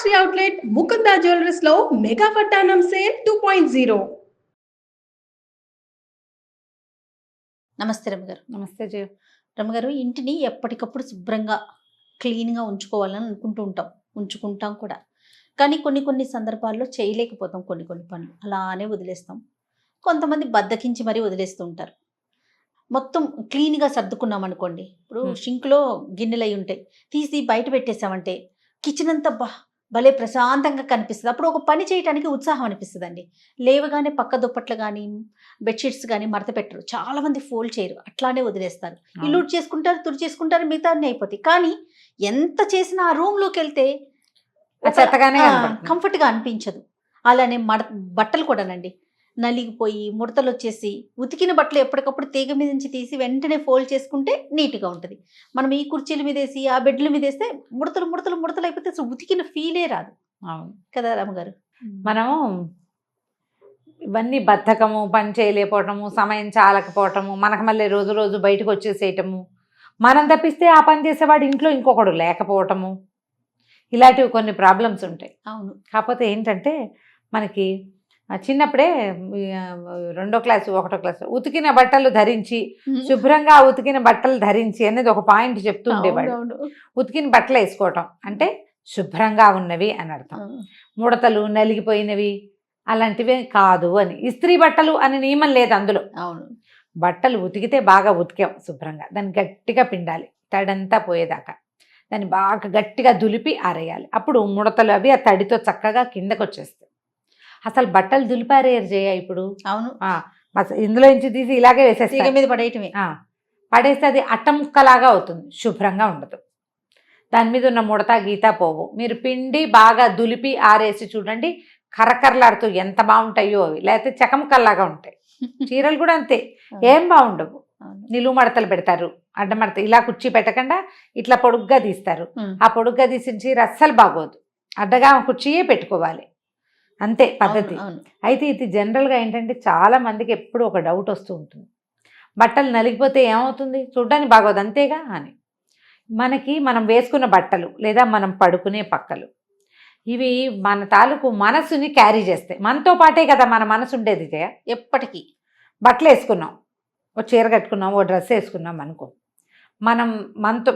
Factory outlet Mukunda jewellers లో mega వడ్డానం sale 2.0. నమస్తే రమగారు. నమస్తే జయ. రమగారు, ఇంటిని ఎప్పటికప్పుడు శుభ్రంగా క్లీన్గా ఉంచుకోవాలని ఉంచుకుంటాం కూడా. కానీ కొన్ని కొన్ని సందర్భాల్లో చేయలేకపోతాం. కొన్ని పనులు అలానే వదిలేస్తాం. కొంతమంది బద్దకించి మరీ వదిలేస్తూ ఉంటారు. మొత్తం క్లీన్గా సర్దుకున్నాం అనుకోండి, ఇప్పుడు షింక్లో గిన్నెలు అయి ఉంటాయి, తీసి బయట పెట్టేసామంటే కిచెన్ అంతా భలే ప్రశాంతంగా కనిపిస్తుంది. అప్పుడు ఒక పని చేయడానికి ఉత్సాహం అనిపిస్తుందండి. లేవగానే పక్క దుప్పట్లు కానీ బెడ్షీట్స్ కానీ మడత పెట్టరు, చాలామంది ఫోల్డ్ చేయరు, అట్లానే వదిలేస్తారు. ఇల్లు చేసుకుంటారు, తుడి చేసుకుంటారు, మిగతా అన్నీ అయిపోతాయి. కానీ ఎంత చేసినా ఆ రూమ్లోకి వెళ్తే కంఫర్ట్గా అనిపించదు. అలానే బట్టలు కూడానండి నలిగిపోయి ముడతలు వచ్చేసి, ఉతికిన బట్టలు ఎప్పటికప్పుడు తీగ మీద నుంచి తీసి వెంటనే ఫోల్డ్ చేసుకుంటే నీట్గా ఉంటుంది. మనం ఈ కుర్చీల మీద వేసి ఆ బెడ్ల మీద వేస్తే ముడతలు అయిపోతే అసలు ఉతికిన ఫీలే రాదు. అవును కదా రామగారు. మనము ఇవన్నీ బద్ధకము, పని చేయలేకపోవటము, సమయం చాలకపోవటము, మనకు మళ్ళీ రోజు బయటకు వచ్చేసేయటము, మనం తప్పిస్తే ఆ పని చేసేవాడు ఇంట్లో ఇంకొకడు లేకపోవటము, ఇలాంటివి కొన్ని ప్రాబ్లమ్స్ ఉంటాయి. అవును. కాకపోతే ఏంటంటే మనకి చిన్నప్పుడే 2వ క్లాసు 1వ క్లాసు ఉతికిన బట్టలు ధరించి, శుభ్రంగా ఉతికిన బట్టలు ధరించి అనేది ఒక పాయింట్ చెప్తూ ఉండేవాడు. ఉతికిన బట్టలు వేసుకోవటం అంటే శుభ్రంగా ఉన్నవి అని అర్థం. ముడతలు నలిగిపోయినవి అలాంటివే కాదు అని. ఇస్త్రీ బట్టలు అని నియమం లేదు అందులో. అవును. బట్టలు ఉతికితే బాగా ఉతికాం శుభ్రంగా, దాన్ని గట్టిగా పిండాలి తడంతా పోయేదాకా, దాన్ని బాగా గట్టిగా దులిపి ఆరేయాలి. అప్పుడు ముడతలు అవి ఆ తడితో చక్కగా కిందకు వచ్చేస్తాయి. అసలు బట్టలు దులిపారేయరు చేయ ఇప్పుడు. అవును. ఇందులో నుంచి తీసి ఇలాగే వేసేస్తే మీద పడేయటమే. పడేస్తే అది అట్టముక్కలాగా అవుతుంది, శుభ్రంగా ఉండదు. దాని మీద ఉన్న ముడత గీత పోవు. మీరు పిండి బాగా దులిపి ఆరేసి చూడండి, కరకరలాడుతూ ఎంత బాగుంటాయో అవి. లేకపోతే చకమకల్లాగా ఉంటాయి. చీరలు కూడా అంతే, ఏం బాగుండవు. నిలువు మడతలు పెడతారు, అడ్డమడత ఇలా కుర్చీ పెట్టకుండా ఇట్లా పొడుగ్గా తీస్తారు. ఆ పొడుగ్గా తీసిన చీర అస్సలు బాగోదు. అడ్డగా కుర్చీయే పెట్టుకోవాలి, అంతే పద్ధతి. అయితే ఇది జనరల్గా ఏంటంటే చాలా మందికి ఎప్పుడు ఒక డౌట్ వస్తూ ఉంటుంది, బట్టలు నలిగిపోతే ఏమవుతుంది, చూడ్డానికి బాగోదు అంతేగా అని. మనం వేసుకున్న బట్టలు లేదా మనం పడుకునే పక్కలు, ఇవి మన తాలూకు మనసుని క్యారీ చేస్తాయి. మనతో పాటే కదా మన మనసు ఉండేది జయ. ఎప్పటికీ బట్టలు వేసుకున్నాం, ఓ చీర కట్టుకున్నాం, ఓ డ్రెస్ వేసుకున్నాం అనుకో,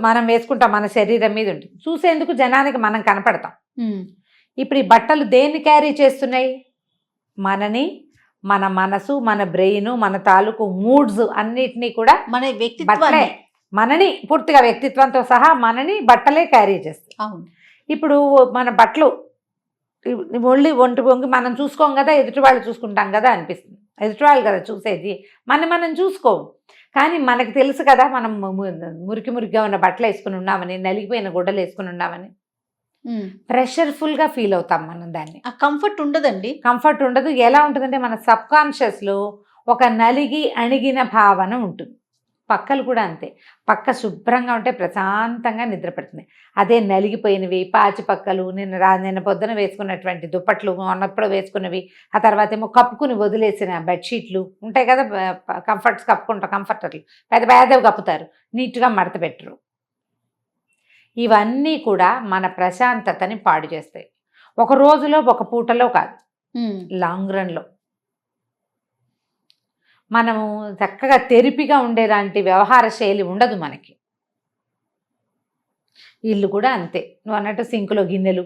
మనం వేసుకుంటాం, మన శరీరం మీద ఉంటుంది, చూసేందుకు జనానికి మనం కనపడతాం. ఇప్పుడు ఈ బట్టలు దేన్ని క్యారీ చేస్తున్నాయి, మనని, మన మనసు, మన బ్రెయిన్, మన తాలూకు మూడ్స్ అన్నిటినీ కూడా, మన వ్యక్తిత్వాన్ని, మనని పూర్తిగా వ్యక్తిత్వంతో సహా మనని బట్టలే క్యారీ చేస్తాయి. అవును. ఇప్పుడు మన బట్టలు ఒంటి వంగి మనం చూసుకోం కదా, ఎదుటి వాళ్ళు చూసుకుంటాం కదా అనిపిస్తుంది. ఎదుటి వాళ్ళు కదా చూసేది, మనం చూసుకోము. కానీ మనకు తెలుసు కదా మనం మురికిగా ఉన్న బట్టలు వేసుకుని ఉన్నామని, నలిగిపోయిన గుడ్డలు వేసుకుని ఉన్నామని. ప్రెషర్ఫుల్గా ఫీల్ అవుతాం మనం. దాన్ని ఆ కంఫర్ట్ ఉండదండి. కంఫర్ట్ ఉండదు. ఎలా ఉంటుందంటే మన సబ్కాన్షియస్లో ఒక నలిగి అణిగిన భావన ఉంటుంది. పక్కలు కూడా అంతే, పక్క శుభ్రంగా ఉంటే ప్రశాంతంగా నిద్ర పడుతుంది. అదే నలిగిపోయినవి, పాచి పక్కలు, నిన్న పొద్దున వేసుకున్నటువంటి దుప్పట్లు, మొన్నప్పుడు వేసుకున్నవి, ఆ తర్వాత ఏమో కప్పుకుని వదిలేసిన బెడ్షీట్లు ఉంటాయి కదా, కంఫర్ట్స్ కప్పుకుంటాం, కంఫర్టర్లు పెద్దవి కప్పుతారు, నీట్గా మడత పెట్టరు. ఇవన్నీ కూడా మన ప్రశాంతతని పాడు చేస్తాయి. ఒక రోజులో ఒక పూటలో కాదు, లాంగ్ రన్లో. మనము చక్కగా తెరిపిగా ఉండేలాంటి వ్యవహార శైలి ఉండదు మనకి. ఇల్లు కూడా అంతే, నువ్వు అన్నట్టు సింకులో గిన్నెలు,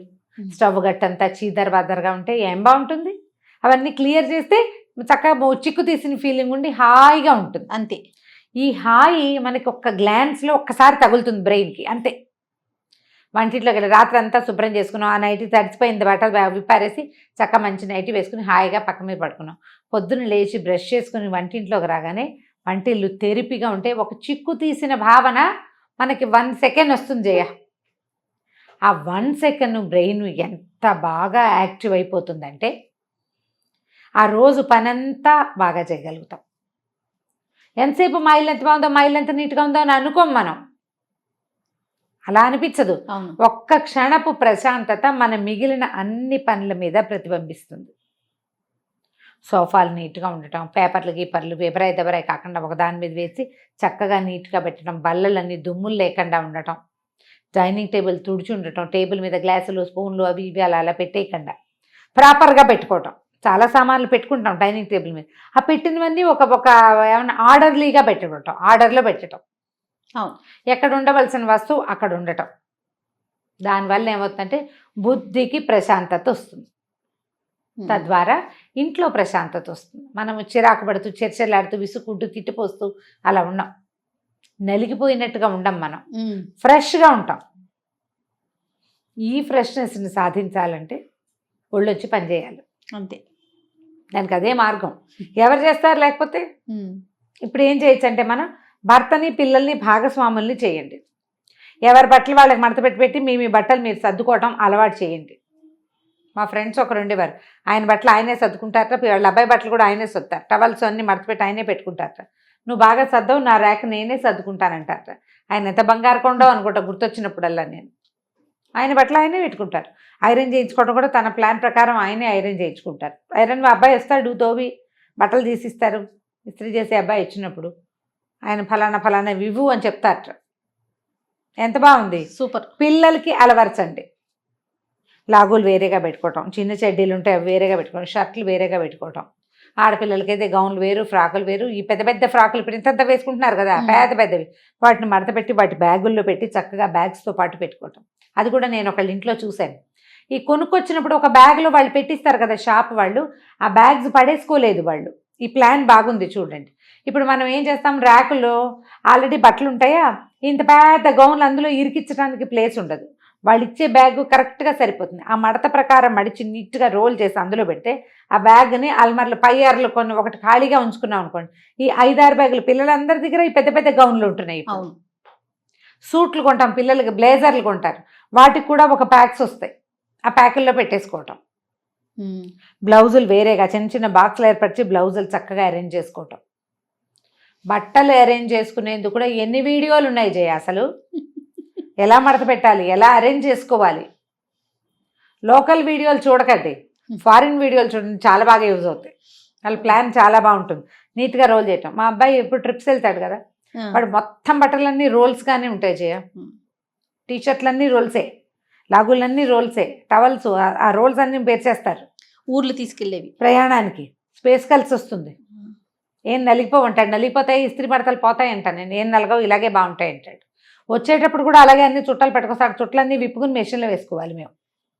స్టవ్ గట్టంతా చీదరబాదరగా ఉంటే ఏం బాగుంటుంది. అవన్నీ క్లియర్ చేస్తే చక్కగా చిక్కు తీసిన ఫీలింగ్ ఉండి హాయిగా ఉంటుంది. అంతే. ఈ హాయి మనకి ఒక్క గ్లాన్స్లో ఒక్కసారి తగులుతుంది బ్రెయిన్కి, అంతే. వంటింట్లోకి వెళ్ళి రాత్రి అంతా శుభ్రం చేసుకున్నాం, ఆ నైటీ తడిసిపోయింది, బట్టలు విప్పారేసి చక్క మంచి నైటీ వేసుకుని హాయిగా పక్క మీద పడుకున్నాం. పొద్దున్న లేచి బ్రష్ చేసుకుని వంటింట్లోకి రాగానే వంటిల్లు తెరిపిగా ఉంటే ఒక చిక్కు తీసిన భావన మనకి 1 సెకండ్ వస్తుంది జయ. ఆ 1 సెకండ్ బ్రెయిన్ ఎంత బాగా యాక్టివ్ అయిపోతుందంటే ఆ రోజు పనంతా బాగా చేయగలుగుతాం. ఎంతసేపు మా ఇల్లు ఎంత బాగుందో, మా ఇల్లు ఎంత నీట్గా ఉందో అని అనుకోం మనం, అలా అనిపించదు. ఒక్క క్షణపు ప్రశాంతత మన మిగిలిన అన్ని పనుల మీద ప్రతిబింబిస్తుంది. సోఫాలు నీట్గా ఉండటం, పేపర్లు గీపర్లు ఎబరాయి కాకుండా ఒకదాని మీద వేసి చక్కగా నీట్గా పెట్టడం, బల్లలన్నీ దుమ్ములు లేకుండా ఉండటం, డైనింగ్ టేబుల్ తుడిచి ఉండటం, టేబుల్ మీద గ్లాసులు స్పూన్లు అవి ఇవి అలా అలా పెట్టేయకుండా ప్రాపర్గా పెట్టుకోవటం. చాలా సామాన్లు పెట్టుకుంటాం డైనింగ్ టేబుల్ మీద, ఆ పెట్టినవన్నీ ఒక ఏమన్నా ఆర్డర్లీగా పెట్టుకుంటాం, ఆర్డర్లో పెట్టడం. అవును. ఎక్కడ ఉండవలసిన వస్తువు అక్కడ ఉండటం. దానివల్ల ఏమవుతుందంటే బుద్ధికి ప్రశాంతత వస్తుంది, తద్వారా ఇంట్లో ప్రశాంతత వస్తుంది. మనము చిరాకు పడుతూ చర్చలాడుతూ విసుక్కుంటూ తిట్టిపోస్తూ అలా ఉన్నాం, నలిగిపోయినట్టుగా ఉండం, మనం ఫ్రెష్గా ఉంటాం. ఈ ఫ్రెష్నెస్ని సాధించాలంటే ఒళ్ళొచ్చి పనిచేయాలి, అంతే. దానికి అదే మార్గం. ఎవరు చేస్తారు? లేకపోతే ఇప్పుడు ఏం చేయొచ్చు అంటే మనం భర్తని పిల్లల్ని భాగస్వాముల్ని చేయండి. ఎవరి బట్టలు వాళ్ళకి మడత పెట్టి మీ బట్టలు మీరు సర్దుకోవటం అలవాటు చేయండి. మా ఫ్రెండ్స్ ఒకరు ఉండేవారు, ఆయన బట్టలు ఆయనే సర్దుకుంటారట, వాళ్ళ అబ్బాయి బట్టలు కూడా ఆయనే సర్దుతారు, టవల్స్ అన్ని మడత పెట్టి ఆయనే పెట్టుకుంటారట. నువ్వు బాగా సర్దవు, నా ర్యాక్ నేనే సర్దుకుంటానంటారట. ఆయన ఎంత బంగారు కొండో అనుకుంటా గుర్తొచ్చినప్పుడల్లా నేను. ఆయన బట్టలు ఆయనే పెట్టుకుంటారు. ఐరన్ చేయించుకోవడం కూడా తన ప్లాన్ ప్రకారం ఆయనే ఐరన్ చేయించుకుంటారు. ఐరన్ అబ్బాయి వస్తాడు, తోవి బట్టలు తీసిస్తారు, ఇస్త్రీ చేసే అబ్బాయి వచ్చినప్పుడు ఆయన ఫలానా వివు అని చెప్తారట. ఎంత బాగుంది, సూపర్. పిల్లలకి అలవరచండి. లాగులు వేరేగా పెట్టుకోవటం, చిన్న చెడ్డీలు ఉంటే అవి వేరేగా పెట్టుకోవడం, షర్ట్లు వేరేగా పెట్టుకోవటం. ఆడపిల్లలకైతే గౌన్లు వేరు, ఫ్రాకులు వేరు. ఈ పెద్ద పెద్ద ఫ్రాకులు ఇప్పుడు ఇంతంత వేసుకుంటున్నారు కదా, పెద్దవి, వాటిని మడత పెట్టి వాటి బ్యాగుల్లో పెట్టి చక్కగా బ్యాగ్స్తో పాటు పెట్టుకోవటం. అది కూడా నేను ఒకళ్ళ ఇంట్లో చూశాను. ఈ కొనుక్కొచ్చినప్పుడు ఒక బ్యాగ్లో వాళ్ళు పెట్టిస్తారు కదా షాప్ వాళ్ళు, ఆ బ్యాగ్స్ పడేసుకోలేదు వాళ్ళు. ఈ ప్లాన్ బాగుంది చూడండి. ఇప్పుడు మనం ఏం చేస్తాం, ర్యాకులో ఆల్రెడీ బట్టలు ఉంటాయా, ఇంత పెద్ద గౌన్లు అందులో ఇరికించడానికి ప్లేస్ ఉండదు. వాళ్ళు ఇచ్చే బ్యాగ్ కరెక్ట్గా సరిపోతుంది. ఆ మడత ప్రకారం మడిచి నీట్గా రోల్ చేసి అందులో పెడితే ఆ బ్యాగ్ని అల్మార్లు పై అరలు కొన్ని ఒకటి ఖాళీగా ఉంచుకున్నాం అనుకోండి, ఈ 5-6 బ్యాగులు పిల్లలందరి దగ్గర ఈ పెద్ద పెద్ద గౌన్లు ఉంటున్నాయి. అవును. సూట్లు కొంటాం, పిల్లలకి బ్లేజర్లు కొంటారు, వాటికి కూడా ఒక ప్యాక్స్ వస్తాయి, ఆ ప్యాకుల్లో పెట్టేసుకోవటం. బ్లౌజులు వేరేగా చిన్న చిన్న బాక్స్లు ఏర్పరిచి బ్లౌజులు చక్కగా అరేంజ్ చేసుకోవటం. బట్టలు అరేంజ్ చేసుకునేందుకు కూడా ఎన్ని వీడియోలు ఉన్నాయి జయ, అసలు ఎలా మడత పెట్టాలి, ఎలా అరేంజ్ చేసుకోవాలి. లోకల్ వీడియోలు చూడకండి, ఫారిన్ వీడియోలు చూడండి, చాలా బాగా యూజ్ అవుతాయి. వాళ్ళ ప్లాన్ చాలా బాగుంటుంది, నీట్గా రోల్ చేయటం. మా అబ్బాయి ఎప్పుడు ట్రిప్స్ వెళ్తాడు కదా, వాడు మొత్తం బట్టలన్నీ రోల్స్గానే ఉంటాయి జయ. టీషర్ట్లన్నీ రోల్సే, లాగులన్నీ రోల్సే, టవల్స్ ఆ రోల్స్ అన్నీ పేర్చేస్తారు. ఊర్లు తీసుకెళ్ళేవి ప్రయాణానికి స్పేస్ కలిసి వస్తుంది. ఏం నలిగిపోవంటాడు, నలిగిపోతాయి ఇస్త్రీ బడతలు పోతాయి అంటాను నేను. ఏం నలగవు, ఇలాగే బాగుంటాయి అంటాడు. వచ్చేటప్పుడు కూడా అలాగే అన్ని చుట్టాలు పెట్టుకొస్తాడు, చుట్లన్నీ విప్పుకుని మెషిన్లో వేసుకోవాలి మేము.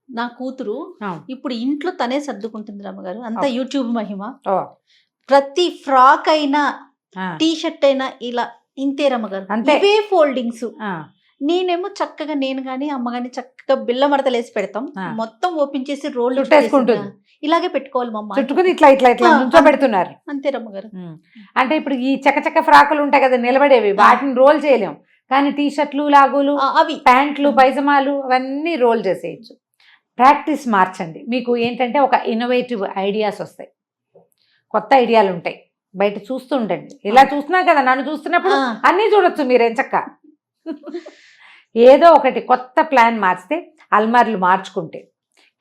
నా కూతురు ఇప్పుడు ఇంట్లో తనే సర్దుకుంటుంది రమ్మగారు, అంతా యూట్యూబ్ మహిమ. ప్రతి ఫ్రాక్ అయినా టీ షర్ట్ అయినా ఇలా ఇంతే రమ్మగారు, ఇవే ఫోల్డింగ్స్. నేనేమో చక్కగా నేను కానీ అమ్మ కానీ చక్కగా బిల్ల మడతలు వేసి పెడతాం, మొత్తం ఓపెన్ చేసి రోల్ చుట్టేసుకుంటుంది. ఇలాగే పెట్టుకోవాలి మమ్మ, చుట్టుకుని ఇట్లా ఇట్లా ఇట్లా నుంచో పెడుతున్నారు అంతే రమ్మగారు. అంటే ఇప్పుడు ఈ చక్క ఫ్రాకులు ఉంటాయి కదా నిలబడేవి, వాటిని రోల్ చేయలేం, కానీ టీ షర్ట్లు లాగులు అవి ప్యాంట్లు పైజమాలు అవన్నీ రోల్ చేసేయచ్చు. ప్రాక్టీస్ మార్చండి. మీకు ఏంటంటే ఒక ఇన్నోవేటివ్ ఐడియాస్ వస్తాయి, కొత్త ఐడియాలు ఉంటాయి, బయట చూస్తూ ఉండండి. ఇలా చూస్తున్నా కదా, నన్ను చూస్తున్నప్పుడు అన్నీ చూడొచ్చు మీరేం చక్క. ఏదో ఒకటి కొత్త ప్లాన్ మార్చితే, అల్మార్లు మార్చుకుంటే,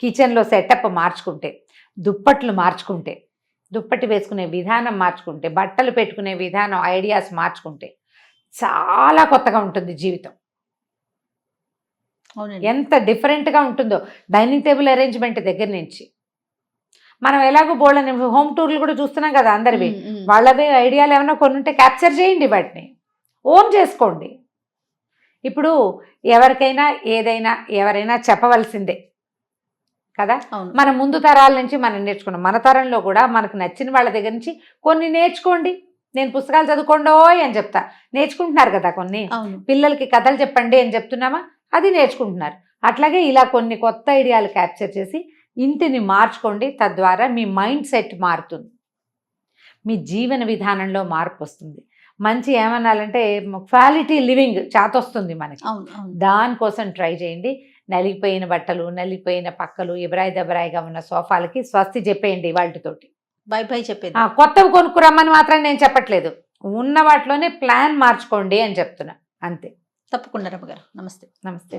కిచెన్లో సెటప్ మార్చుకుంటే, దుప్పట్లు మార్చుకుంటే, దుప్పటి వేసుకునే విధానం మార్చుకుంటే, బట్టలు పెట్టుకునే విధానం ఐడియాస్ మార్చుకుంటే చాలా కొత్తగా ఉంటుంది జీవితం. ఎంత డిఫరెంట్గా ఉంటుందో డైనింగ్ టేబుల్ అరేంజ్మెంట్ దగ్గర నుంచి. మనం ఎలాగో బోల్డని హోమ్ టూర్లు కూడా చూస్తున్నాం కదా అందరివి, వాళ్ళవి ఐడియాలు ఏమైనా కొన్ని ఉంటే క్యాప్చర్ చేయండి, వాటిని ఓన్ చేసుకోండి. ఇప్పుడు ఎవరికైనా ఏదైనా ఎవరైనా చెప్పవలసిందే కదా, మన ముందు తరాల నుంచి మనం నేర్చుకున్నాం. మన తరంలో కూడా మనకు నచ్చిన వాళ్ళ దగ్గర నుంచి కొన్ని నేర్చుకోండి. నేను పుస్తకాలు చదువుకోండోయ్ అని చెప్తా, నేర్చుకుంటున్నారు కదా. కొన్ని పిల్లలకి కథలు చెప్పండి అని చెప్తున్నామా, అది నేర్చుకుంటున్నారు. అట్లాగే ఇలా కొన్ని కొత్త ఐడియాలు క్యాప్చర్ చేసి ఇంటిని మార్చుకోండి, తద్వారా మీ మైండ్ సెట్ మారుతుంది, మీ జీవన విధానంలో మార్పు వస్తుంది. మంచి ఏమనాలంటే క్వాలిటీ లివింగ్ చేతొస్తుంది మనకి. దానికోసం ట్రై చేయండి. నలిగిపోయిన బట్టలు, నలిగిపోయిన పక్కలు, ఎబరాయి దెబరాయిగా ఉన్న సోఫాలకి స్వస్తి చెప్పేయండి వాటితోటి, బై బై చెప్పేది. కొత్తవి కొనుక్కురమ్మని మాత్రం నేను చెప్పట్లేదు, ఉన్న వాటిలోనే ప్లాన్ మార్చుకోండి అని చెప్తున్నా, అంతే. తప్పకుండా రమ్మగారు. నమస్తే. నమస్తే.